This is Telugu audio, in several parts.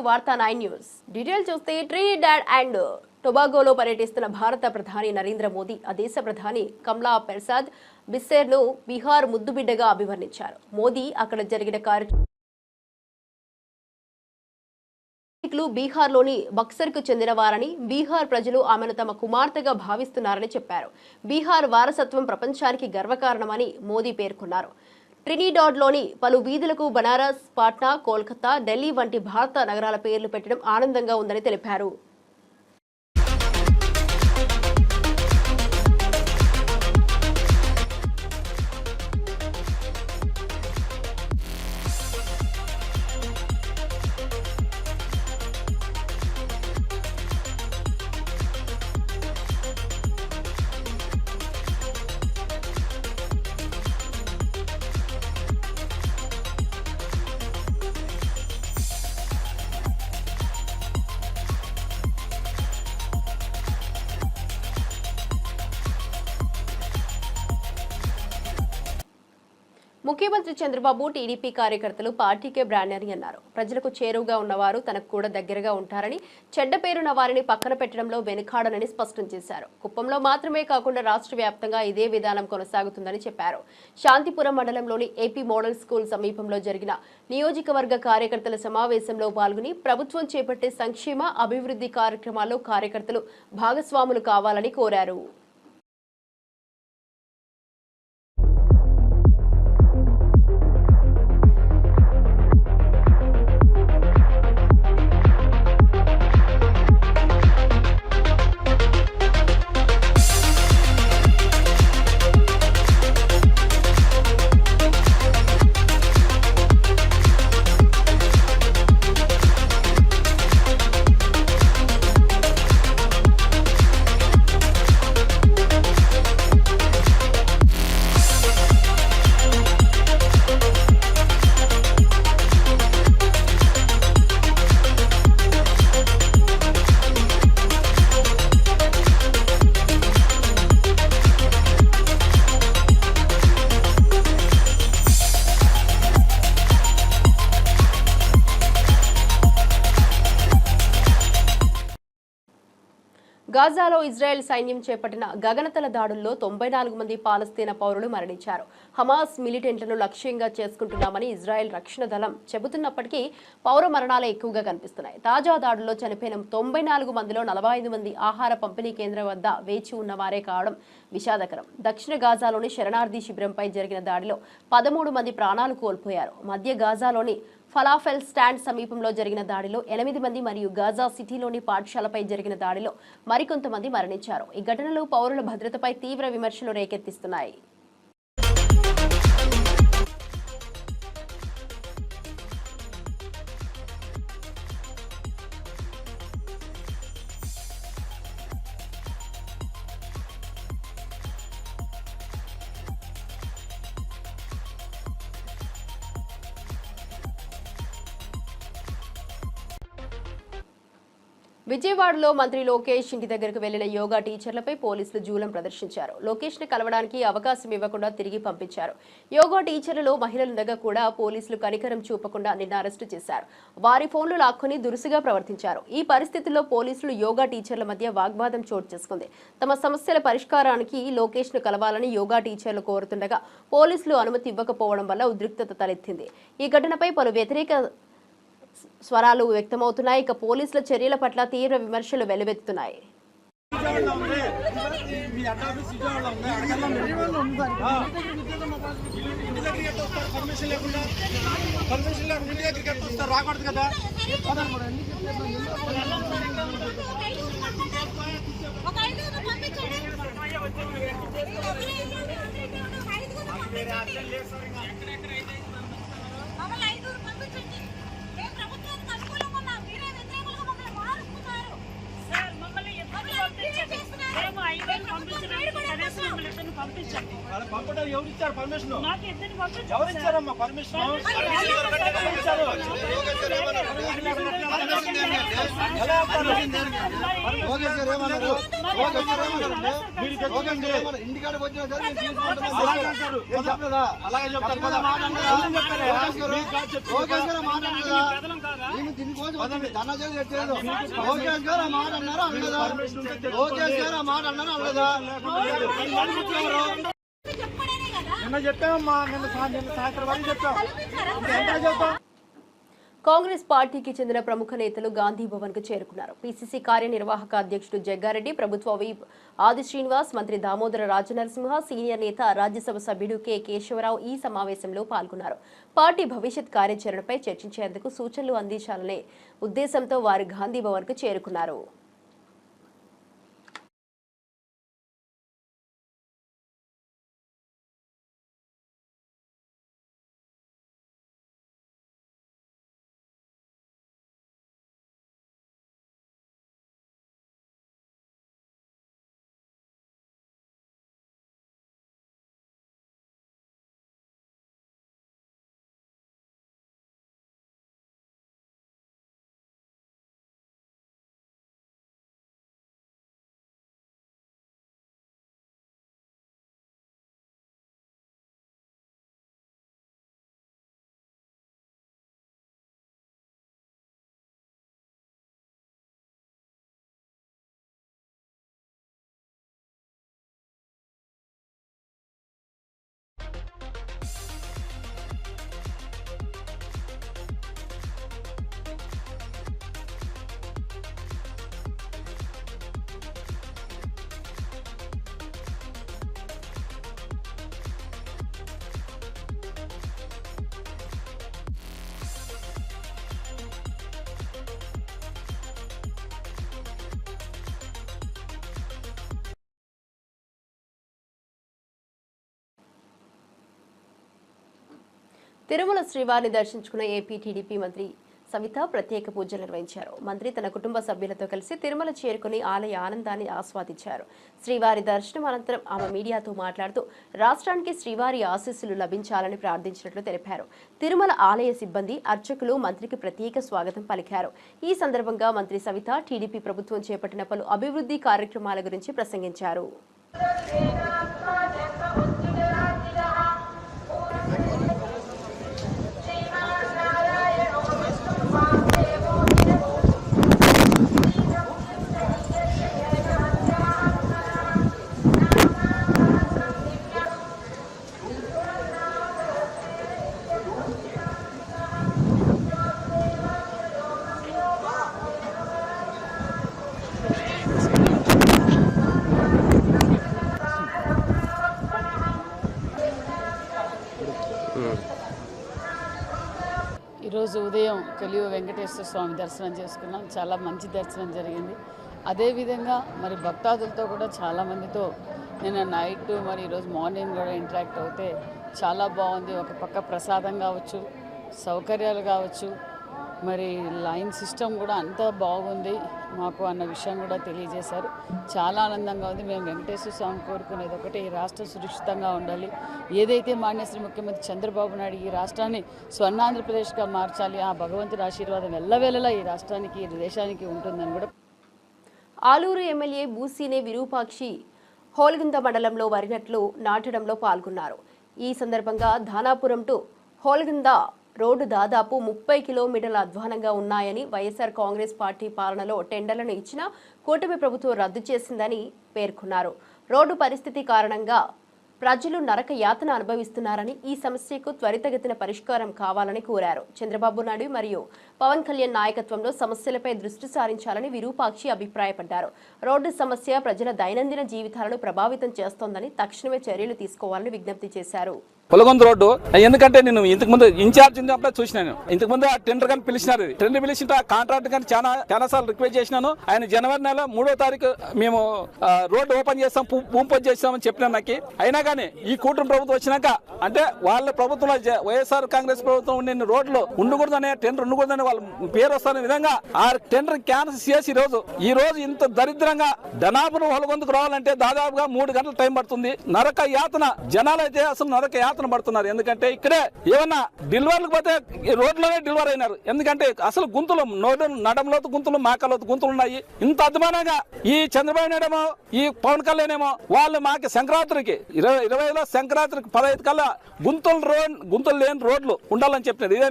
వార్తా 9 న్యూస్ డీటెయిల్ చూస్తే ట్రినిడాడ్ అండ్ టొబాగోలో పర్యటిస్తున్న భారత ప్రధాని నరేంద్ర మోదీ ఆ దేశ ప్రధాని కమలా ప్రసాద్ బిస్సేర్ను బీహార్ ముద్దుబిడ్డగా అభివర్ణించారు. మోదీ అక్కడ జరిగిన కార్యక్రమంలో బీహార్లోని బక్సర్కు చెందిన వారని, బీహార్ ప్రజలు ఆమెను తమ కుమార్తెగా భావిస్తున్నారని చెప్పారు. బీహార్ వారసత్వం ప్రపంచానికి గర్వకారణమని మోదీ పేర్కొన్నారు. ట్రినిడాడ్లోని పలు వీధులకు బనారస్, పాట్నా, కోల్కతా, ఢిల్లీ వంటి భారత నగరాల పేర్లు పెట్టడం ఆనందంగా ఉందని తెలిపారు. ముఖ్యమంత్రి చంద్రబాబు టీడీపీ కార్యకర్తలు పార్టీకే బ్రాండ్ అని అన్నారు. ప్రజలకు చేరువుగా ఉన్నవారు తనకు కూడా దగ్గరగా ఉంటారని, చెడ్డ పేరున్న వారిని పక్కన పెట్టడంలో వెనుకాడనని స్పష్టం చేశారు. కుప్పంలో మాత్రమే కాకుండా రాష్ట్ర వ్యాప్తంగా ఇదే విధానం కొనసాగుతుందని చెప్పారు. శాంతిపురం మండలంలోని ఏపీ మోడల్ స్కూల్ సమీపంలో జరిగిన నియోజకవర్గ కార్యకర్తల సమావేశంలో పాల్గొని ప్రభుత్వం చేపట్టే సంక్షేమ అభివృద్ధి కార్యక్రమాల్లో కార్యకర్తలు భాగస్వాములు కావాలని కోరారు. గాజాలో ఇజ్రాయెల్ సైన్యం చేపట్టిన గగనతల దాడుల్లో 94 మంది పాలస్తీనా పౌరులు మరణించారు. హమాస్ మిలిటెంట్లను లక్ష్యంగా చేసుకుంటున్నామని ఇజ్రాయెల్ రక్షణ దళం చెబుతున్నప్పటికీ పౌర మరణాలే ఎక్కువగా కనిపిస్తున్నాయి. తాజా దాడుల్లో చనిపోయిన 94 మందిలో 45 మంది ఆహార పంపిణీ కేంద్రం వద్ద వేచి ఉన్నవారే కావడం విషాదకరం. దక్షిణ గాజాలోని శరణార్థి శిబిరంపై జరిగిన దాడిలో 13 మంది ప్రాణాలు కోల్పోయారు. మధ్య గాజాలోని ఫలాఫెల్ స్టాండ్ సమీపంలో జరిగిన దాడిలో 8 మంది మరియు గాజా సిటీలోని పాఠశాలపై జరిగిన దాడిలో మరికొంతమంది మరణించారు. ఈ ఘటనలు పౌరుల భద్రతపై తీవ్ర విమర్శలు రేకెత్తిస్తున్నాయి. విజయవాడలో మంత్రి లోకేష్ ఇంటి దగ్గరకు వెళ్లిన యోగా టీచర్లపై పోలీసులు జూలం ప్రదర్శించారు. లోకేష్ ని కలవడానికి అవకాశం ఇవ్వకుండా తిరిగి పంపించారు. యోగా టీచర్లలో మహిళలుండగా కూడా పోలీసులు కనికరం చూపకుండా నిన్న అరెస్టు చేశారు. వారి ఫోన్లు లాక్కుని దురుసుగా ప్రవర్తించారు. ఈ పరిస్థితుల్లో పోలీసులు యోగా టీచర్ల మధ్య వాగ్వాదం చోటు చేసుకుంది. తమ సమస్యల పరిష్కారానికి లోకేష్ ను కలవాలని యోగా టీచర్లు కోరుతుండగా పోలీసులు అనుమతి ఇవ్వకపోవడం వల్ల ఉద్రిక్తత తలెత్తింది. ఈ ఘటనపై పలు వ్యతిరేక స్వరాలు వ్యక్తమవుతున్నాయి. ఇక పోలీసుల చర్యల పట్ల తీవ్ర విమర్శలు వెల్లువెత్తుతున్నాయి. పంపడం ఎవరు ఇచ్చారు పర్మిషన్? ఎవరు ఇచ్చారమ్మా పర్మిషన్? అలాగే చెప్తారు. లోకేష్ గారు ఆ మాట అన్నారా అనలేదా? లోకేష్ గారు ఆ మాట అన్నారా అనలేదా? నిన్న చెప్పామమ్మా, నిన్న సాయంత్రం వరకు చెప్పాం. ఎంత చెప్తాం? కాంగ్రెస్ పార్టీకి చెందిన ప్రముఖ నేతలు గాంధీ భవన్ కు చేరుకున్నారు. పిసిసి కార్యనిర్వాహక అధ్యక్షుడు జగ్గారెడ్డి, ప్రభుత్వ విప్ ఆది శ్రీనివాస్, మంత్రి దామోదర రాజనరసింహ, సీనియర్ నేత రాజ్యసభ సభ్యుడు కె కేశవరావు ఈ సమావేశంలో పాల్గొన్నారు. పార్టీ భవిష్యత్ కార్యాచరణపై చర్చించేందుకు సూచనలు అందించాలనే ఉద్దేశంతో వారు గాంధీ భవన్ కు చేరుకున్నారు. తిరుమల శ్రీవారిని దర్శించుకున్న ఏపీ టీడీపీ మంత్రి సవిత ప్రత్యేక పూజలు నిర్వహించారు. మంత్రి తన కుటుంబ సభ్యులతో కలిసి తిరుమల చేరుకుని ఆలయ ఆనందాన్ని ఆస్వాదించారు. శ్రీవారి దర్శనం అనంతరం ఆమె మీడియాతో మాట్లాడుతూ రాష్ట్రానికి శ్రీవారి ఆశీస్సులు లభించాలని ప్రార్థించినట్లు తెలిపారు. తిరుమల ఆలయ సిబ్బంది, అర్చకులు మంత్రికి ప్రత్యేక స్వాగతం పలికారు. ఈ సందర్భంగా మంత్రి సవిత టీడీపీ ప్రభుత్వం చేపట్టిన పలు అభివృద్ధి కార్యక్రమాల గురించి ప్రసంగించారు. ఈరోజు ఉదయం కలియుగ వెంకటేశ్వర స్వామి దర్శనం చేసుకున్నాం. చాలా మంచి దర్శనం జరిగింది. అదేవిధంగా మరి భక్తాదులతో కూడా చాలామందితో నిన్న నైట్ మరి ఈరోజు మార్నింగ్ కూడా ఇంటరాక్ట్ అవుతే చాలా బాగుంది. ఒక పక్క ప్రసాదం కావచ్చు, సౌకర్యాలు కావచ్చు, మరి లైన్ సిస్టమ్ కూడా అంతా బాగుంది మాకు అన్న విషయం కూడా తెలియజేశారు. చాలా ఆనందంగా ఉంది. మేము వెంకటేశ్వర స్వామి కోరుకునేది ఒకటే, ఈ రాష్ట్రం సురక్షితంగా ఉండాలి. ఏదైతే మాన్యశ్రీ ముఖ్యమంత్రి చంద్రబాబు నాయుడు ఈ రాష్ట్రాన్ని స్వర్ణాంధ్రప్రదేశ్గా మార్చాలి, ఆ భగవంతుడి ఆశీర్వాదం ఎల్లవేళలా ఈ రాష్ట్రానికి, ఈ దేశానికి ఉంటుందని కూడా. ఆలూరు ఎమ్మెల్యే బూసీనే విరూపాక్షి హోల్గుంద మండలంలో వరి నాట్లు నాటడంలో పాల్గొన్నారు. ఈ సందర్భంగా ధానాపురం టు హోల్గుంద రోడ్డు దాదాపు 30 కిలోమీటర్ల అధ్వానంగా ఉన్నాయని, వైఎస్ఆర్ కాంగ్రెస్ పార్టీ పాలనలో టెండర్లను ఇచ్చినా కూటమి ప్రభుత్వం రద్దు చేసిందని పేర్కొన్నారు. రోడ్డు పరిస్థితి కారణంగా ప్రజలు నరక యాతన అనుభవిస్తున్నారని, ఈ సమస్యకు త్వరితగతిన పరిష్కారం కావాలని కోరారు. చంద్రబాబు నాయుడు మరియు పవన్ కళ్యాణ్ నాయకత్వంలో సమస్యలపై దృష్టి సారించాలని విరూపాక్షి అభిప్రాయపడ్డారు. రోడ్డు సమస్య ప్రజల దైనందిన జీవితాలను ప్రభావితం చేస్తోందని, తక్షణమే చర్యలు తీసుకోవాలని విజ్ఞప్తి చేశారు. పొలగొంద రోడ్డు ఎందుకంటే నేను ఇంతకు ముందు ఇన్ఛార్జ్ ఉన్నప్పుడే చూసినాను. ఇంతకు ముందు ఆ టెండర్ కానీ పిలిచినారు. టెండర్ పిలిచిన కాంట్రాక్ట్ కానీ చాలా సార్లు రిక్వెస్ట్ చేసినాను. ఆయన జనవరి నెల 3వ తారీఖు మేము రోడ్డు ఓపెన్ చేస్తాం, భూమి పూజ చేస్తామని చెప్పినాను నాకు. అయినా కానీ ఈ కూటమి ప్రభుత్వం వచ్చినాక, అంటే వాళ్ళ ప్రభుత్వంలో వైఎస్ఆర్ కాంగ్రెస్ ప్రభుత్వం ఉండే రోడ్లు ఉండకూడదనే, టెండర్ ఉండకూడదని వాళ్ళ పేరు వస్తున్న విధంగా ఆ టెండర్ క్యాన్సిల్ చేసి ఈ రోజు ఇంత దరిద్రంగా ధనాపురం పొలగొందకు రావాలంటే దాదాపుగా 3 గంటల టైం పడుతుంది. నరక యాతన జనాలు అయితే అసలు నరక యాతన యాతన పడుతున్నారు. ఎందుకంటే ఇక్కడే ఏమన్నా డెలివర్లకు పోతే రోడ్లోనే డెలివర్ అయినారు. ఎందుకంటే అసలు గుంతులు నడంలోతు గుంతులు మాకలోతు గుంతులు ఉన్నాయి. ఇంత అద్భుతంగా ఈ చంద్రబాబు నాయుడు ఈ పవన్ కళ్యాణ్ ఏమో వాళ్ళు మాకు సంక్రాంతికి 2020లో సంక్రాంతికి 15 కల్లా గుంతులు లేని రోడ్లు ఉండాలని చెప్పినారు.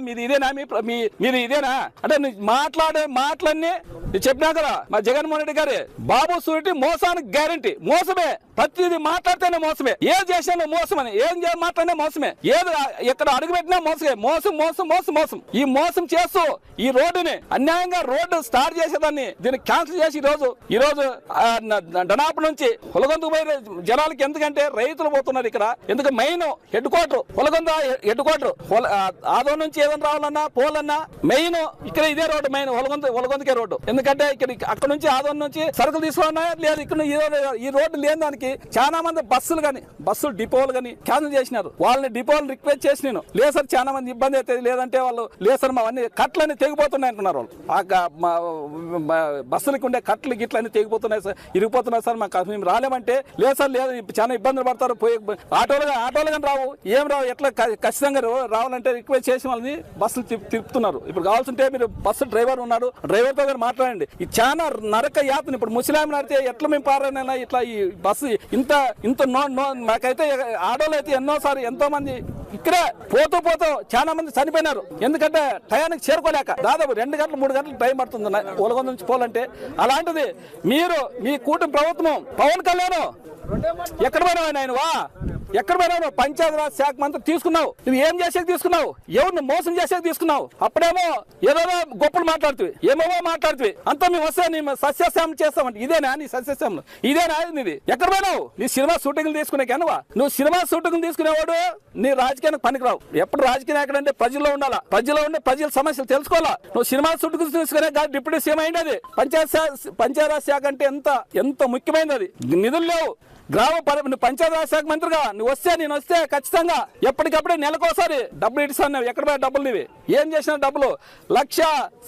మీరు ఇదేనా అంటే మాట్లాడే మాటలన్నీ చెప్పినా కదా మా జగన్మోహన్ రెడ్డి గారి బాబు సూటి మోసానికి గ్యారంటీ. మోసమే, ప్రతిదీ మాట్లాడితేనే మోసమే, ఏం చేసినా మోసమని, ఏం మాట్లాడినా మోసమే, ఏది ఎక్కడ అడుగుపెట్టినా మోసమే, మోసం మోసం మోసం మోసం. ఈ మోసం చేస్తూ ఈ రోడ్డుని అన్యాయంగా రోడ్డు స్టార్ట్ చేసేదాన్ని దీన్ని క్యాన్సిల్ చేసి ఈ రోజు డనాపు నుంచి పొలగొందుకు పోయే జనాలకి, ఎందుకంటే రైతులు పోతున్నారు ఇక్కడ. ఎందుకంటే main head quarter Polagonda head quarter ఆదో నుంచి ఏదైనా రావాలన్నా పోలన్నా మెయిన్ ఇక్కడ ఇదే రోడ్డు, మెయిన్ పొలగొందకే రోడ్డు. ఎందుకంటే ఇక్కడ అక్కడ నుంచి ఆదో నుంచి సరుకులు తీసుకున్నా లేదు, ఇక్కడ ఈ రోడ్డు లేని దానికి చాలా మంది బస్సులు డిపోలు కానీ క్యాన్సిల్ చేసినారు. వాళ్ళని డిపోలు రిక్వెస్ట్ చేసి నేను లేదు సార్ చాలా మంది ఇబ్బంది అవుతుంది, లేదంటే వాళ్ళు లేదు సార్ మావన్నీ కట్లన్నీ తెగిపోతున్నాయి అంటున్నారు. వాళ్ళు బస్సులకి ఉండే కట్లు గిట్లన్నీ తెగిపోతున్నాయి సార్, ఇరిగిపోతున్నాయి సార్, మాకు మేము రాలేమంటే లేదు సార్ లేదు చాలా ఇబ్బందులు పడతారు, పోయి ఆటోలు కానీ రావు, ఏం రావు, ఎట్లా ఖచ్చితంగా రావాలంటే రిక్వెస్ట్ చేసి వాళ్ళని బస్సులు తిప్పుతున్నారు. ఇప్పుడు కావాల్సింటే మీరు బస్సు డ్రైవర్ ఉన్నాడు, డ్రైవర్ తో మాట్లాడండి. ఇది చాలా నరక యాతన. ఇప్పుడు ముస్లిం నడితే ఎట్లా మేము పారైనా ఇట్లా ఈ బస్సు ఇంత మాకైతే ఆటోలు అయితే ఎన్నోసారి ఎంతో మంది ఇక్కడే పోతూ చాలా మంది చనిపోయినారు. ఎందుకంటే టయానికి చేరుకోలేక దాదాపు 2 గంటలు 3 గంటలు టైం పడుతుంది ఒలగొంద నుంచి పోలంటే. అలాంటిది మీరు మీ కూటమి ప్రభుత్వం పవన్ కళ్యాణ్ ఎక్కడ పోయినావు ఆయనవా, ఎక్కడ పోయినావు? పంచాయతీరాజ్ శాఖ మంత్రి తీసుకున్నావు, నువ్వు ఏం చేసేది తీసుకున్నావు? ఎవరిని మోసం చేసేది తీసుకున్నావు? అప్పుడేమో ఏదో గొప్పలు మాట్లాడుతుంది, ఏమేమో మాట్లాడుతుంది, అంతా మేము వస్తే మేము సస్యశ్యామం చేస్తామంటే ఇదేనా నీ సస్యశ్యామం? ఇదేనా ఇది? ఎక్కడ పోయినావు? నీ సినిమా షూటింగ్లు తీసుకునే కనువా? నువ్వు సినిమా షూటింగ్ తీసుకునేవాడు నీ రాజకీయానికి పనికిరావు. ఎప్పుడు రాజకీయం ఎక్కడంటే ప్రజల్లో ఉండాలా, ప్రజల్లో ఉండే ప్రజల సమస్యలు తెలుసుకోవాలా. నువ్వు సినిమా షూటింగ్ తీసుకునే డిప్యూటీ సీఎం అయింది. పంచాయతీరాజ్ శాఖ అంటే ఎంత ముఖ్యమైనది. అది నిధులు లేవు. పంచాయతీరాజ్ శాఖ మంత్రిగా నేను వస్తే ఖచ్చితంగా ఎప్పటికప్పుడే నెలకోసారి డబ్బులు ఇస్తాను. ఎక్కడ పోయా డబ్బులు నీవి? ఏం చేసిన డబ్బులు?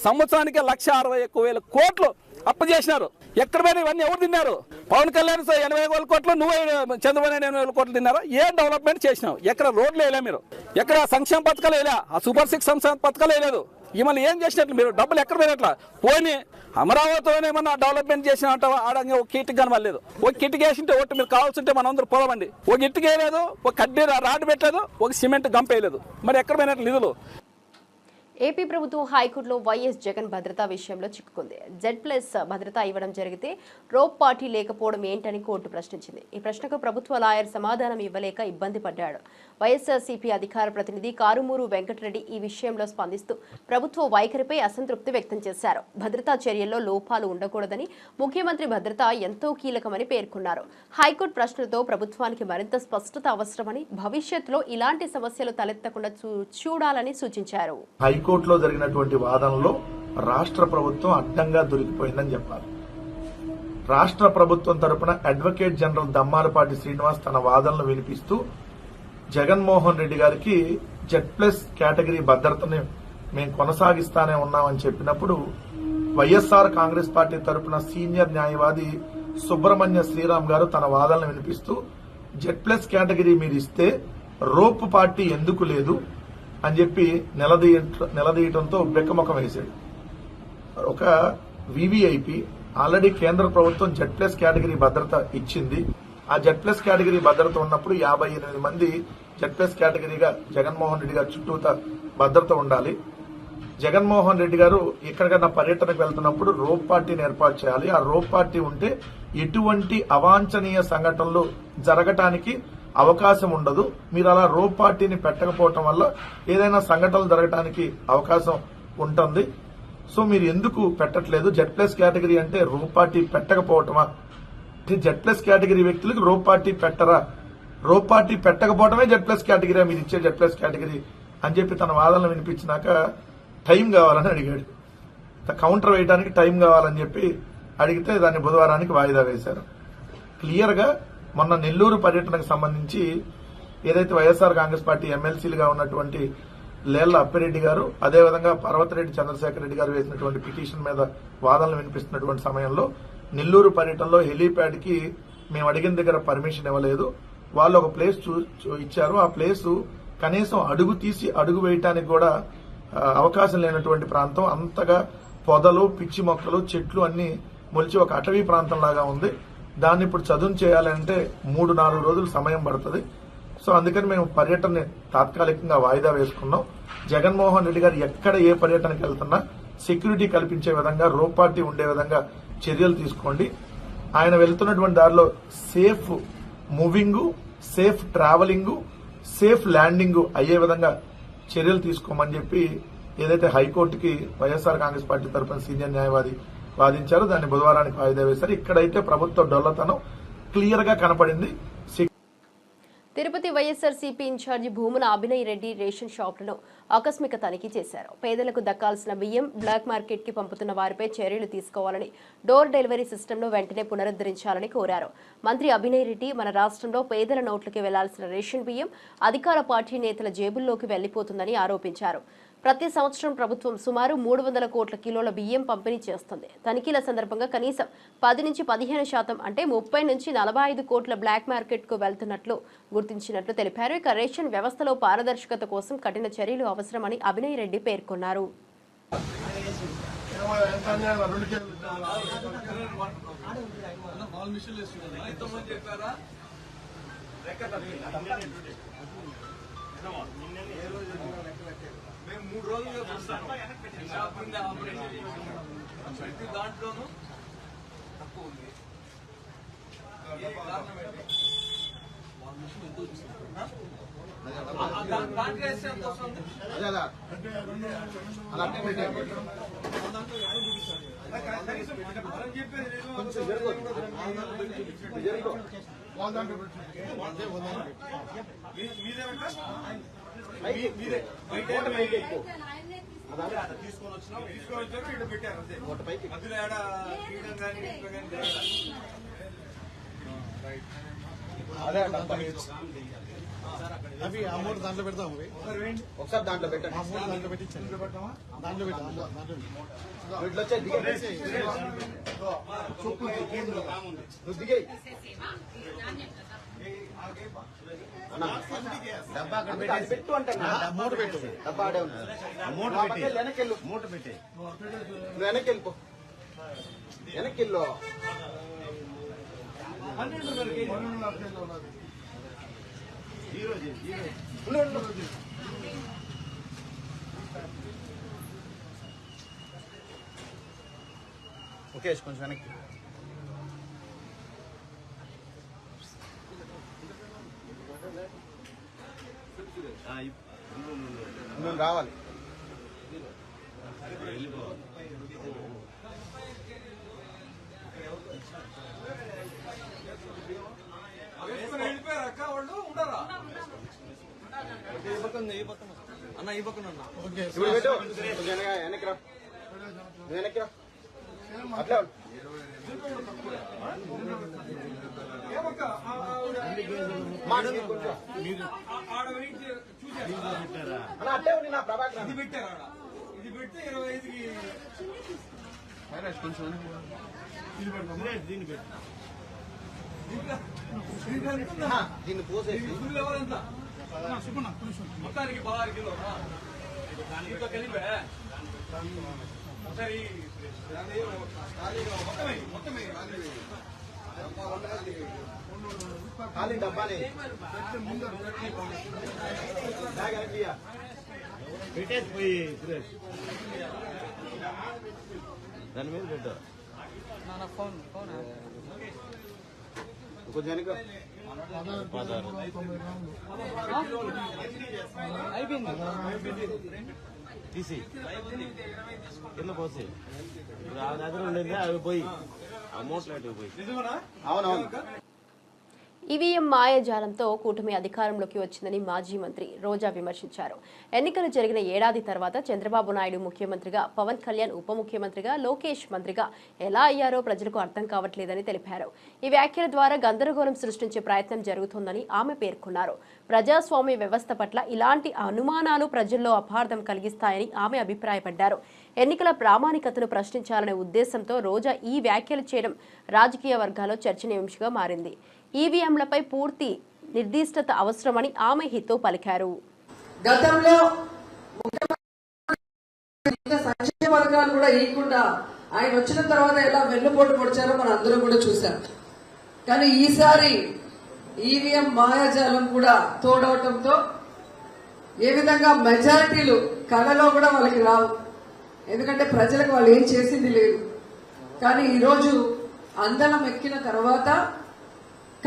సంవత్సరానికి 1,61,000 కోట్లు అప్పు చేసినారు. ఎక్కడ పోయినా ఇవన్నీ ఎవరు తిన్నారు? పవన్ కళ్యాణ్ 80,000 కోట్లు, నువ్వు చంద్రబాబు 80,000 కోట్లు తిన్నారా? ఏం డెవలప్మెంట్ చేసినావు? ఎక్కడ రోడ్లు వేయలే, మీరు ఎక్కడ సంక్షేమ పథకాలు వేయలే, ఆ సూపర్ 6 సంక్షేమ పథకాలు వేయలేదు. ఇవన్నీ ఏం చేసినట్లు మీరు? డబ్బులు ఎక్కడ పోయినట్లా? పోయి అమరావతిలోనే ఏమన్నా డెవలప్మెంట్ చేసినట్టు ఆడంగా ఒక కిట్కి కనబడలేదు. ఒక కిట్కి వేసింటే ఒకటి మీరు కావాల్సింటే మనం అందరూ పోదామండి. ఒక ఇటుక వేయలేదు, ఒక కడ్డీ రాడ్ పెట్టలేదు, ఒక సిమెంట్ గంప వేయలేదు. మరి ఎక్కడ పోయినట్లు నిధులు? ఏపీ ప్రభుత్వం హైకోర్టులో వైఎస్ జగన్ భద్రతా విషయంలో చిక్కుకుంది. Z+ భద్రత ఇవ్వడం జరిగితే రోప్ పార్టీ లేకపోవడం ఏంటని కోర్టు ప్రశ్నించింది. ఈ ప్రశ్నకు ప్రభుత్వ లాయర్ సమాధానం ఇవ్వలేక ఇబ్బంది పడ్డాడు. వైఎస్ఆర్సీపీ అధికార ప్రతినిధి కారుమూరు వెంకటరెడ్డి ఈ విషయంలో స్పందిస్తూ ప్రభుత్వ వైఖరిపై అసంతృప్తి వ్యక్తం చేశారు. భద్రతా చర్యల్లో లోపాలు ఉండకూడదని, ముఖ్యమంత్రి భద్రత ఎంతో కీలకమని పేర్కొన్నారు. హైకోర్టు ప్రశ్నలతో ప్రభుత్వానికి మరింత స్పష్టత అవసరమని, భవిష్యత్తులో ఇలాంటి సమస్యలు తలెత్తకుండా చూడాలని సూచించారు. హైకోర్టులో జరిగినటువంటి వాదనలో రాష్ట్ర ప్రభుత్వం అడ్డంగా దొరికిపోయిందని చెప్పాలి. రాష్ట్ర ప్రభుత్వం తరపున అడ్వకేట్ జనరల్ దమ్మాలపాటి శ్రీనివాస్ తన వాదనలు వినిపిస్తూ జగన్మోహన్ రెడ్డి గారికి Z+ కేటగిరీ భద్రతని మేము కొనసాగిస్తానే ఉన్నామని చెప్పినప్పుడు వైఎస్ఆర్ కాంగ్రెస్ పార్టీ తరపున సీనియర్ న్యాయవాది సుబ్రహ్మణ్య శ్రీరామ్ గారు తన వాదనలు వినిపిస్తూ Z+ కేటగిరీ మీరు ఇస్తే రోప్ పార్టీ ఎందుకు లేదు అని చెప్పి నిలదీయటంతో బెక్కముఖం వేశాడు. ఒక వివిఐపి ఆల్రెడీ కేంద్ర ప్రభుత్వం Z+ కేటగిరీ భద్రత ఇచ్చింది. ఆ Z+ కేటగిరీ భద్రత ఉన్నప్పుడు 58 మంది Z+ కేటగిరీగా జగన్మోహన్ రెడ్డి గారు చుట్టూత భద్రత ఉండాలి. జగన్మోహన్ రెడ్డి గారు ఎక్కడికన్నా పర్యటనకు వెళ్తున్నప్పుడు రోప్ పార్టీని ఏర్పాటు చేయాలి. ఆ రోప్ పార్టీ ఉంటే ఎటువంటి అవాంఛనీయ సంఘటనలు జరగటానికి అవకాశం ఉండదు. మీరు అలా రోప్ పార్టీని పెట్టకపోవటం వల్ల ఏదైనా సంఘటనలు జరగడానికి అవకాశం ఉంటుంది. సో మీరు ఎందుకు పెట్టట్లేదు? Z+ కేటగిరీ అంటే రోప్ పార్టీ పెట్టకపోవటమా? Z+ కేటగిరీ వ్యక్తులకు రోప్ పార్టీ పెట్టరా? రోప్ పార్టీ పెట్టకపోవటమే Z+ కేటగిరీ మీరు ఇచ్చే Z+ కేటగిరీ అని చెప్పి తన వాదనలు వినిపించినాక టైం కావాలని అడిగాడు. కౌంటర్ వేయడానికి టైం కావాలని చెప్పి అడిగితే దాన్ని బుధవారానికి వాయిదా వేశారు. క్లియర్ గా మొన్న నెల్లూరు పర్యటనకు సంబంధించి ఏదైతే వైఎస్ఆర్ కాంగ్రెస్ పార్టీ ఎమ్మెల్సీలుగా ఉన్నటువంటి లేళ్ల అప్పిరెడ్డి గారు, అదేవిధంగా పర్వతరెడ్డి చంద్రశేఖర్ రెడ్డి గారు వేసినటువంటి పిటిషన్ మీద వాదనలు వినిపిస్తున్నటువంటి సమయంలో నెల్లూరు పర్యటనలో హెలీప్యాడ్ కి మేము అడిగిన దగ్గర పర్మిషన్ ఇవ్వలేదు, వాళ్ళు ఒక ప్లేస్ ఇచ్చారు. ఆ ప్లేస్ కనీసం అడుగు తీసి అడుగు వేయటానికి కూడా అవకాశం లేనటువంటి ప్రాంతం. అంతగా పొదలు, పిచ్చి మొక్కలు, చెట్లు అన్ని మొలిచి ఒక అటవీ ప్రాంతం లాగా ఉంది. దాన్ని ఇప్పుడు చదును చేయాలంటే 3-4 రోజులు సమయం పడుతుంది. సో అందుకని మేము పర్యటనని తాత్కాలికంగా వాయిదా వేసుకున్నాం. జగన్మోహన్ రెడ్డి గారు ఎక్కడ ఏ పర్యటనకి వెళ్తున్నా సెక్యూరిటీ కల్పించే విధంగా, రోపార్టీ ఉండే విధంగా చర్యలు తీసుకోండి. ఆయన వెళ్తున్నటువంటి దారిలో safe moving, safe travelling, safe landing అయ్యే విధంగా చర్యలు తీసుకోమని చెప్పి ఏదైతే హైకోర్టుకి వైఎస్ఆర్ కాంగ్రెస్ పార్టీ తరఫున సీనియర్ న్యాయవాది వాదించారో దాన్ని బుధవారానికి వాయిదా వేశారు. ఇక్కడైతే ప్రభుత్వ డొల్లతనం క్లియర్ గా కనపడింది. తిరుపతి వైఎస్ఆర్సీపీ ఇన్ఛార్జి భూమున అభినయ్ రెడ్డి రేషన్ షాపులను ఆకస్మిక తనిఖీ చేశారు. పేదలకు దక్కాల్సిన బియ్యం బ్లాక్ మార్కెట్ కి పంపుతున్న వారిపై చర్యలు తీసుకోవాలని, డోర్ డెలివరీ సిస్టమ్ను వెంటనే పునరుద్ధరించాలని కోరారు. మంత్రి అభినయ్ రెడ్డి మన రాష్ట్రంలో పేదల నోట్లకి వెళ్లాల్సిన రేషన్ బియ్యం అధికార పార్టీ నేతల జేబుల్లోకి వెళ్లిపోతుందని ఆరోపించారు. ప్రతి సంవత్సరం ప్రభుత్వం సుమారు 300 కోట్ల కిలోల బియ్యం పంపిణీ చేస్తుంది. తనిఖీల సందర్భంగా కనీసం 10-15% అంటే 30-45 కోట్ల బ్లాక్ మార్కెట్ కు వెళ్తున్నట్లు గుర్తించినట్లు తెలిపారు. ఇక రేషన్ వ్యవస్థలో పారదర్శకత కోసం కఠిన చర్యలు అవసరమని అభినయ్ రెడ్డి పేర్కొన్నారు. మేము 3 రోజులుగా చూస్తాను. షాపింగ్ ఆపరేషన్ ప్రతి దాంట్లోనూ తక్కువ ఉంది. కారణం ఏంటి? వాళ్ళ మిషన్ ఎందుకు చూస్తున్నారు? దాంట్లో వేస్తే ఎంత వస్తుంది? తీసుకొని వచ్చినాం ఇక్కడ పెట్టారు అంతే. మధ్యలో ఏడా తీయడం కానీ అవి అమౌంట్ దాంట్లో పెడతాం. ఒకసారి దాంట్లో పెట్టండి. అమౌంట్ దాంట్లో పెట్టి దాంట్లో దిగే పెట్టు అంటే అమౌంట్ పెట్టు. డబ్బా ఆడే ఉంది. అమౌంట్ పెట్టి వెనకెళ్ళు. అమౌంట్ పెట్టి నువ్వు వెనకెళ్ళిపో. వెనకెళ్ళు. ఓకే కొంచెం వెనక్కి. నువ్వు రావాలి. వెళ్ళిపోయారు అక్క వాళ్ళు ఉండరా? అన్న ఈ పక్కన వెనక్కి రా. వెనక్కి రా. అట్లా అట్టే ఉంది నా ప్రభాకర్. ఇది పెట్టారా? ఇది పెడితే 25కి కొంచెం దీన్ని పెట్టు. దీన్ని పోసేసి ఎవరంతా మొత్తానికి 16 కిలో దీంట్లో కలిపే ఒకసారి మొత్తమే ఖాళీ డబ్బాని పెట్టేసి పోయి దాని మీద పెట్టా. కొంచెం వెనక తీసి కింద పోసి ఆ దగ్గర ఉండేది అవి పోయి అమౌంట్ లాంటివి పోయి. అవునవును. ఈవీఎం మాయాజాలంతో కూటమి అధికారంలోకి వచ్చిందని మాజీ మంత్రి రోజా విమర్శించారు. ఎన్నికలు జరిగిన ఏడాది తర్వాత చంద్రబాబు నాయుడు ముఖ్యమంత్రిగా, పవన్ కళ్యాణ్ ఉప ముఖ్యమంత్రిగా, లోకేష్ మంత్రిగా ఎలా అయ్యారో ప్రజలకు అర్థం కావట్లేదని తెలిపారు. ఈ వ్యాఖ్యల ద్వారా గందరగోళం సృష్టించే ప్రయత్నం జరుగుతోందని ఆమె పేర్కొన్నారు. ప్రజాస్వామ్య వ్యవస్థ పట్ల ఇలాంటి అనుమానాలు ప్రజల్లో అపార్థం కలిగిస్తాయని ఆమె అభిప్రాయపడ్డారు. ఎన్నికల ప్రామాణికతను ప్రశ్నించాలనే ఉద్దేశంతో రోజా ఈ వ్యాఖ్యలు చేయడం రాజకీయ వర్గాల్లో చర్చనీయాంశంగా మారింది. ఈవీఎంలపై పూర్తి నిర్దిష్టత అవసరమని ఆమె హితో పలికారు. గతంలో సంక్షేమ పథకాలు కూడా ఇవ్వకుండా ఆయన వచ్చిన తర్వాత ఎలా వెన్నుపోటు పొడిచారో మనం అందరం కూడా చూసాం. కానీ ఈసారి ఈవీఎం మాయాజాలం కూడా తోడవటంతో ఏ విధంగా మెజారిటీలు కళలో కూడా వాళ్ళకి రావు, ఎందుకంటే ప్రజలకు వాళ్ళు ఏం చేసింది లేదు. కానీ ఈరోజు అందలం ఎక్కిన తర్వాత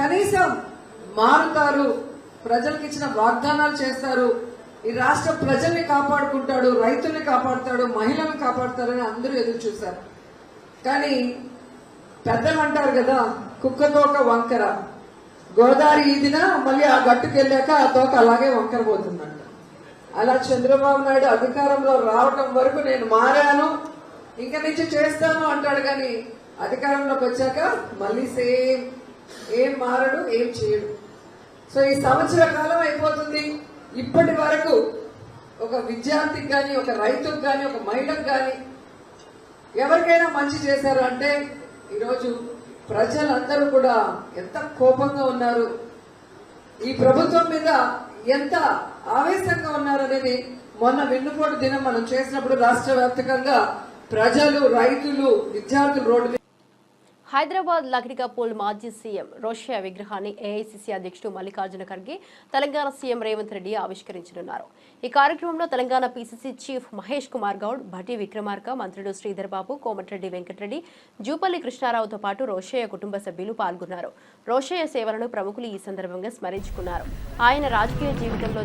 కనీసం మారుతారు, ప్రజలకు ఇచ్చిన వాగ్దానాలు చేస్తారు, ఈ రాష్ట్ర ప్రజల్ని కాపాడుకుంటాడు, రైతుల్ని కాపాడుతాడు, మహిళలను కాపాడుతారని అందరూ ఎదురు చూశారు. కానీ పెద్దలు అంటారు కదా, కుక్క తోక వంకర, గోదావరి ఈదిన మళ్ళీ ఆ గట్టుకెళ్ళాక ఆ తోక అలాగే వంకర పోతుందంట. అలా చంద్రబాబు నాయుడు అధికారంలో రావటం వరకు నేను మారాను, ఇంకా నుంచి చేస్తాను అంటాడు, కానీ అధికారంలోకి వచ్చాక మళ్ళీ సేమ్, ఏం మారడు, ఏం చేయడు. సో ఈ సంవత్సర కాలం అయిపోతుంది, ఇప్పటి వరకు ఒక విద్యార్థికి కానీ, ఒక రైతుకు కానీ, ఒక మహిళకు కానీ ఎవరికైనా మంచి చేశారు అంటే ఈరోజు ప్రజలందరూ కూడా ఎంత కోపంగా ఉన్నారు, ఈ ప్రభుత్వం మీద ఎంత ఆవేశంగా ఉన్నారు అనేది మొన్న వెన్నుపోటు దినం మనం చేసినప్పుడు రాష్ట్ర వ్యాప్తంగా ప్రజలు, రైతులు, విద్యార్థులు రోడ్డు. హైదరాబాద్ లక్డికాపూల్ మాజీ సీఎం రోషయ్య విగ్రహాన్ని ఏఐసీసీ అధ్యక్షుడు మల్లికార్జున ఖర్గే, తెలంగాణ సీఎం రేవంత్ రెడ్డి ఆవిష్కరించనున్నారు. ఈ కార్యక్రమంలో తెలంగాణ పీసీసీ చీఫ్ మహేష్ కుమార్ గౌడ్, భట్టి విక్రమార్క, మంత్రులు శ్రీధర్ బాబు, కోమటిరెడ్డి వెంకటరెడ్డి, జూపల్లి కృష్ణారావుతో పాటు రోషయ్య కుటుంబ సభ్యులు పాల్గొన్నారు. రోషయ్య సేవలను ప్రముఖులు ఈ సందర్భంగా స్మరించుకున్నారు. ఆయన రాజకీయ జీవితంలో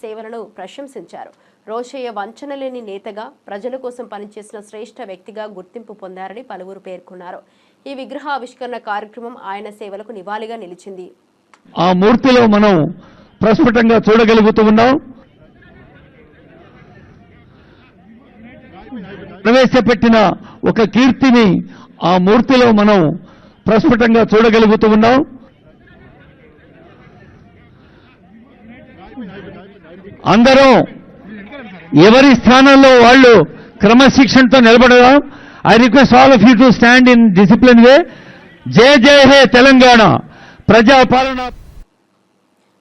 సేవలను ప్రశంసించారు. రోషయ్య వంచనలేని నేతగా, ప్రజల కోసం పనిచేసిన శ్రేష్ఠ వ్యక్తిగా గుర్తింపు పొందారని పలువురు పేర్కొన్నారు. ఈ విగ్రహ ఆవిష్కరణ కార్యక్రమం ఆయన సేవలకు నివాళిగా నిలిచింది. ఆ మూర్తిలో మనం ప్రస్ఫుటంగా చూడగలుగుతూ ఉన్నాం. ప్రవేశపెట్టిన ఒక కీర్తిని ఆ మూర్తిలో మనం ప్రస్ఫుటంగా చూడగలుగుతూ ఉన్నాం. అందరూ ఎవరి స్థానంలో వాళ్ళు క్రమశిక్షణతో నిలబడదాం. I request all of you to stand in disciplined way. జై జై హే తెలంగాణ ప్రజాపాలన.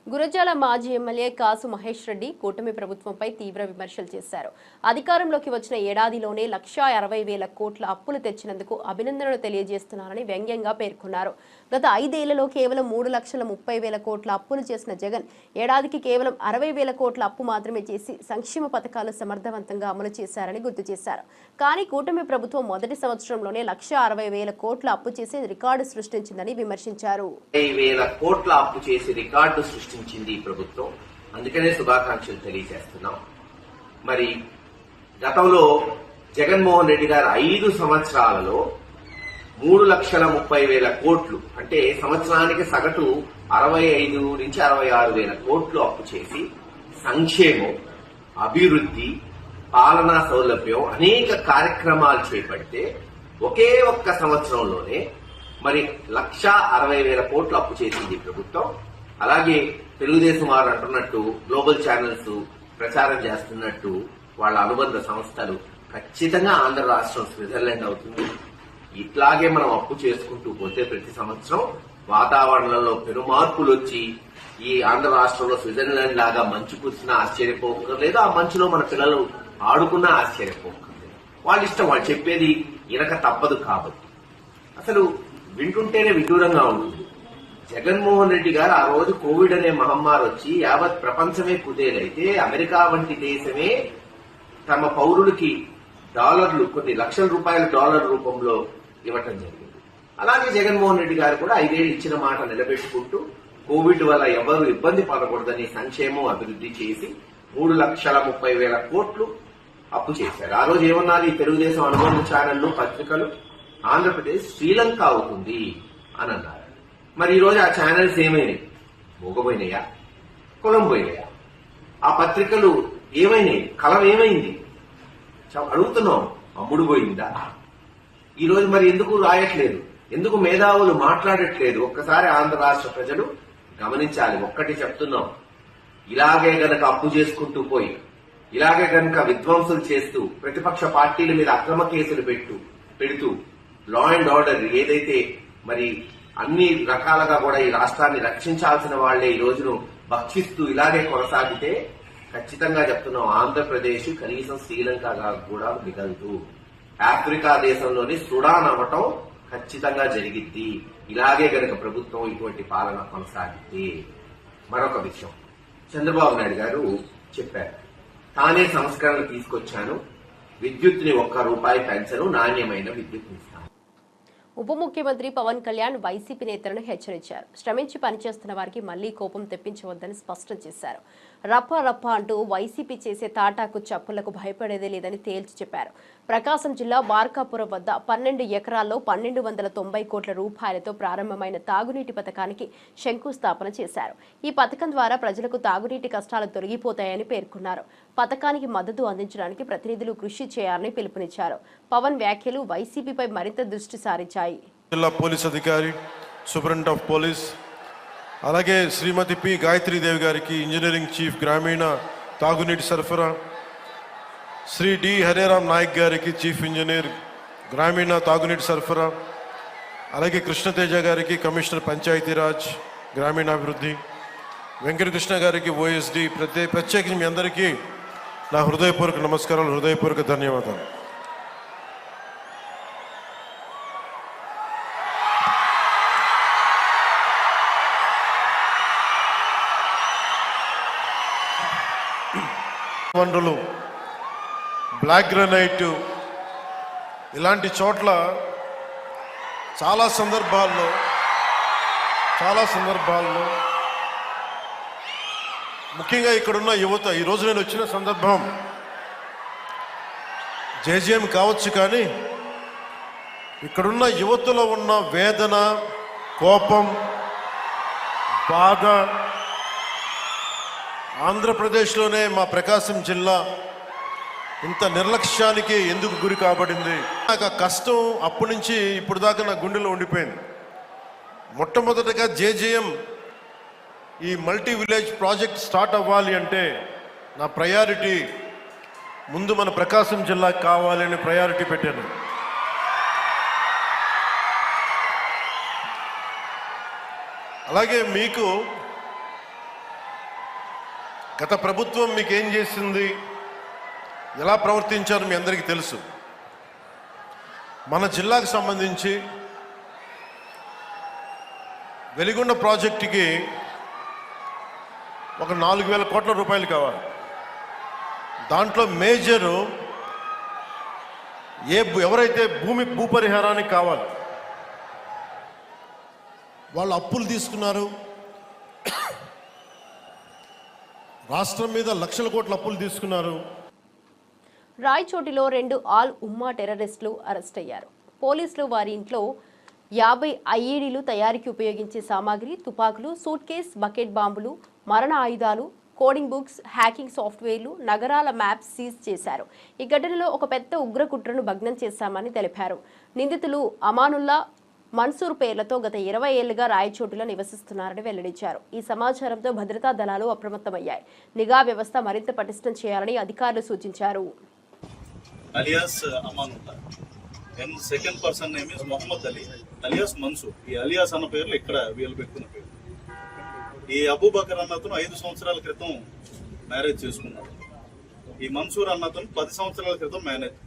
గురజాల మాజీ ఎమ్మెల్యే కాసు మహేష్ రెడ్డి కూటమి ప్రభుత్వంపై తీవ్ర విమర్శలు చేశారు. అధికారంలోకి వచ్చిన ఏడాదిలోనే 1,60,000 కోట్ల అప్పులు తెచ్చినందుకు అభినందనలు తెలియజేస్తున్నారని వ్యంగ్యంగా పేర్కొన్నారు. గత 5 ఏళ్లలో కేవలం 3,30,000 కోట్ల అప్పులు చేసిన జగన్ ఏడాదికి కేవలం 60,000 కోట్ల అప్పు మాత్రమే చేసి సంక్షేమ పథకాలు సమర్థవంతంగా అమలు చేశారని గుర్తు చేశారు. కానీ కూటమి ప్రభుత్వం మొదటి సంవత్సరంలోనే 1,60,000 కోట్ల అప్పు చేసి రికార్డు సృష్టించిందని విమర్శించారు. 60,000 కోట్ల అప్పు చేసి రికార్డు సృష్టించింది ఈ ప్రభుత్వం, అందుకనే శుభాకాంక్షలు తెలియజేస్తున్నాం. మరి గతంలో జగన్మోహన్ రెడ్డి గారు 5 సంవత్సరాలలో 3,30,000 కోట్లు, అంటే సంవత్సరానికి సగటు 65 నుంచి 66,000 కోట్లు అప్పు చేసి సంక్షేమం, అభివృద్ధి, పాలనా సౌలభ్యం అనేక కార్యక్రమాలు చేపడితే ఒకే ఒక్క సంవత్సరంలోనే మరి 1,60,000 కోట్లు అప్పు చేసింది ప్రభుత్వం. అలాగే తెలుగుదేశం వారు అంటున్నట్టు గ్లోబల్ ఛానల్స్ ప్రచారం చేస్తున్నట్టు వాళ్ళ అనుబంధ సంస్థలు ఖచ్చితంగా ఆంధ్ర రాష్ట్రం స్విట్జర్లాండ్ అవుతుంది. ఇట్లాగే మనం అప్పు చేసుకుంటూ పోతే ప్రతి సంవత్సరం వాతావరణంలో పెను మార్పులు వచ్చి ఈ ఆంధ్ర రాష్ట్రంలో స్విట్జర్లాండ్ లాగా మంచు కురిసినా ఆశ్చర్యపోకర్లేదు, ఆ మంచులో మన పిల్లలు ఆడుకున్నా ఆశ్చర్యపోకర్లేదు. వాళ్ళ ఇష్టం, వాళ్ళు చెప్పేది ఇనక తప్పదు. కాబట్టి అసలు వింటుంటేనే విదూరంగా ఉంటుంది. జగన్మోహన్ రెడ్డి గారు ఆ రోజు కోవిడ్ అనే మహమ్మారి వచ్చి యావత్ ప్రపంచమే కుదేలైతే అమెరికా వంటి దేశమే తమ పౌరులకి డాలర్లు, కొన్ని లక్షల రూపాయల డాలర్ రూపంలో ఇవ్వటం జరిగింది. అలాగే జగన్మోహన్ రెడ్డి గారు కూడా 5 ఏళ్లు ఇచ్చిన మాట నిలబెట్టుకుంటూ కోవిడ్ వల్ల ఎవరు ఇబ్బంది పడకూడదని సంక్షేమం, అభివృద్ధి చేసి 3,30,000 కోట్లు అప్పు చేశారు. ఆ రోజు ఏమన్నారు ఈ తెలుగుదేశం అనుబంధ ఛానళ్లు, పత్రికలు, ఆంధ్రప్రదేశ్ శ్రీలంక అవుతుంది అని అన్నారు. మరి ఈ రోజు ఆ ఛానల్స్ ఏమైనాయి? మూగపోయినాయా? కులం పోయినాయా? ఆ పత్రికలు ఏమైనాయి? కలం ఏమైంది? అడుగుతున్నాం. అమ్ముడు పోయిందా? ఈ రోజు మరి ఎందుకు రాయట్లేదు? ఎందుకు మేధావులు మాట్లాడట్లేదు? ఒక్కసారి ఆంధ్ర రాష్ట్ర ప్రజలు గమనించాలి. ఒక్కటి చెప్తున్నాం, ఇలాగే గనక అప్పు చేసుకుంటూ పోయి, ఇలాగే గనక విధ్వంసులు చేస్తూ ప్రతిపక్ష పార్టీల మీద అక్రమ కేసులు పెడుతూ లా అండ్ ఆర్డర్ ఏదైతే మరి అన్ని రకాలుగా కూడా ఈ రాష్ట్రాన్ని రక్షించాల్సిన వాళ్లే ఈ రోజును భక్షిస్తూ ఇలాగే కొనసాగితే ఖచ్చితంగా చెప్తున్నాం, ఆంధ్రప్రదేశ్ కనీసం శ్రీలంకగా కూడా మిగలదు. ఆఫ్రికా దేశంలోని సుడాన్ అవ్వటం ఖచ్చితంగా జరిగిద్ది ఇలాగే గనక ప్రభుత్వం ఇటువంటి పాలన కొనసాగిద్ది. మరొక విషయం, చంద్రబాబు నాయుడు గారు చెప్పారు, తానే సంస్కరణలు తీసుకొచ్చాను, విద్యుత్ని ₹1 పెంచను, నాణ్యమైన విద్యుత్ని ఇస్తాను. ఉప ముఖ్యమంత్రి పవన్ కళ్యాణ్ వైసీపీ నేతలను హెచ్చరించారు. శ్రమించి పనిచేస్తున్న వారికి మళ్లీ కోపం తెప్పించవద్దని స్పష్టం చేశారు. రప్ప రప్ప అంటూ వైసీపీ చేసే తాటాకు చప్పులకు భయపడేదే లేదని తేల్చి చెప్పారు. ప్రకాశం జిల్లా మార్కాపురం వద్ద 12 ఎకరాల్లో 1290 కోట్ల రూపాయలతో ప్రారంభమైన తాగునీటి పథకానికి శంకుస్థాపన చేశారు. ఈ పథకం ద్వారా ప్రజలకు తాగునీటి కష్టాలు తొలగిపోతాయని పేర్కొన్నారు. పథకానికి మద్దతు అందించడానికి ప్రతినిధులు కృషి చేయాలని పిలుపునిచ్చారు. పవన్ వ్యాఖ్యలు వైసీపీపై మరింత దృష్టి సారించాయి. జిల్లా పోలీస్ అధికారి, సూపరింటెండెంట్ ఆఫ్ పోలీస్, అలాగే శ్రీమతి పి గాయత్రీదేవి గారికి ఇంజనీరింగ్ చీఫ్ గ్రామీణ తాగునీటి సరఫరా, శ్రీ డి హరేరామ్ నాయక్ గారికి చీఫ్ ఇంజనీర్ గ్రామీణ తాగునీటి సరఫరా, అలాగే కృష్ణతేజ గారికి కమిషనర్ పంచాయతీరాజ్ గ్రామీణాభివృద్ధి, వెంకటకృష్ణ గారికి ఓఎస్డి, ప్రత్యేకించి మీ అందరికీ నా హృదయపూర్వక నమస్కారాలు, హృదయపూర్వక ధన్యవాదాలు. వనరులు, బ్లాక్ గ్రానైట్ ఇలాంటి చోట్ల చాలా సందర్భాల్లో ముఖ్యంగా ఇక్కడున్న యువత, ఈరోజు నేను వచ్చిన సందర్భం జేజేఎం కావచ్చు, కానీ ఇక్కడున్న యువతలో ఉన్న వేదన, కోపం, బాధ, ఆంధ్రప్రదేశ్లోనే మా ప్రకాశం జిల్లా ఇంత నిర్లక్ష్యానికి ఎందుకు గురి కాబడింది, నాకు ఆ కష్టం అప్పటి నుంచి ఇప్పుడు దాకా నా గుండెలో ఉండిపోయింది. మొట్టమొదటగా జేజేఎం ఈ మల్టీ విలేజ్ ప్రాజెక్ట్ స్టార్ట్ అవ్వాలి అంటే నా ప్రయారిటీ ముందు మన ప్రకాశం జిల్లాకి కావాలని ప్రయారిటీ పెట్టాను. అలాగే మీకు గత ప్రభుత్వం మీకు ఏం చేసింది, ఎలా ప్రవర్తించారో మీ అందరికీ తెలుసు. మన జిల్లాకు సంబంధించి వెలిగొండ ప్రాజెక్టుకి ఒక 4,000 కోట్ల రూపాయలు కావాలి. దాంట్లో మేజరు ఎవరైతే భూపరిహారానికి కావాలి వాళ్ళు అప్పులు తీసుకున్నారు. రాష్ట్రం మీద లక్షల కోట్ల అప్పులు తీసుకున్నారు. రాయచోటిలో 2 ఆల్ ఉమ్మా టెర్రరిస్టులు అరెస్ట్ అయ్యారు. పోలీసులు వారి ఇంట్లో 50 ఐఈడీలు తయారీకి ఉపయోగించే సామాగ్రి, తుపాకులు, సూట్ కేస్, బకెట్ బాంబులు, మరణ ఆయుధాలు, కోడింగ్ బుక్స్, హ్యాకింగ్ సాఫ్ట్వేర్లు, నగరాల మ్యాప్స్ సీజ్ చేశారు. ఈ ఘటనలో ఒక పెద్ద ఉగ్రకుట్రను భగ్నం చేశామని తెలిపారు. నిందితులు అమానుల్లా, మన్సూర్ పేర్లతో గత 20 ఏళ్లుగా రాయచోటిలో నివసిస్తున్నారని వెల్లడించారు. ఈ సమాచారంతో భద్రతా దళాలు అప్రమత్తమయ్యాయి. నిఘా వ్యవస్థ మరింత పటిష్టం చేయాలని అధికారులు సూచించారు. Alias Amanullah, and second person name is Mohammed Ali alias Mansoor. ఈ అలియాస్ అన్న పేర్లు ఇక్కడ వీళ్ళు పెట్టుకున్న పేరు. ఈ అబూబకర్ అన్నతను 5 సంవత్సరాల క్రితం మ్యారేజ్ చేసుకున్నాడు. ఈ మన్సూర్ అన్నతను 10 సంవత్సరాల క్రితం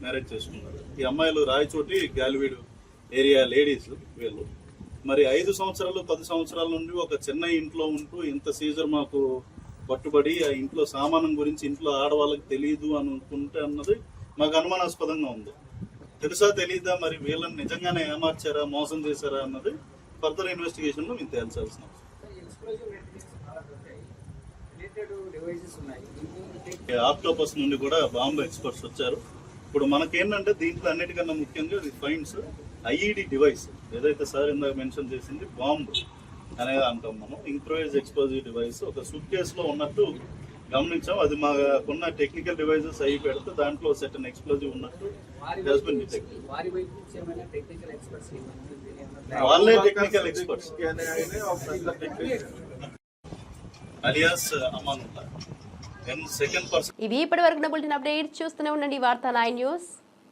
మ్యారేజ్ చేసుకున్నాడు. ఈ అమ్మాయిలు రాయచోటి గాలివీడు ఏరియా లేడీస్ వీళ్ళు. మరి 5 సంవత్సరాలు 10 సంవత్సరాల నుండి ఒక చిన్న ఇంట్లో ఉంటూ ఇంత సీజర్ మాకు పట్టుబడి ఆ ఇంట్లో సామానం గురించి ఇంట్లో ఆడవాళ్ళకి తెలియదు అనుకుంటే అన్నది మాకు అనుమానాస్పదంగా ఉంది. తెలుసా తెలీదా, మరి వీళ్ళని నిజంగానే ఏమార్చారా, మోసం చేశారా అన్నది ఫర్దర్ ఇన్వెస్టిగేషన్ లో మీకు తేల్చాల్సిన ఆక్టోపస్ నుండి కూడా బాంబు ఎక్స్పర్ట్స్ వచ్చారు. ఇప్పుడు మనకేంటంటే దీంట్లో అన్నిటికన్నా ముఖ్యంగా ఇది ఫైండ్స్ ఐఈడి డివైస్, ఏదైతే సార్ ఇందాక మెన్షన్ చేసింది బాంబు అనేది అంటాం మనం, ఇంప్రూవైజ్ ఎక్స్ప్లోజివ్ డివైస్ ఒక సూట్ కేసులో ఉన్నట్టు గమనించాం. అది మాకున్న టెక్నికల్ డివైజెస్ అయి పెడితే దాంట్లో సెటన్ ఎక్స్ప్లోజివ్ ఉన్నట్టు వాళ్ళే technical experts. Alias Amanullah, and second person. ఇవి ఇప్పటివరకు బులెటిన్ అప్డేట్ చూస్తూనే ఉండండి వార్తా 9 న్యూస్.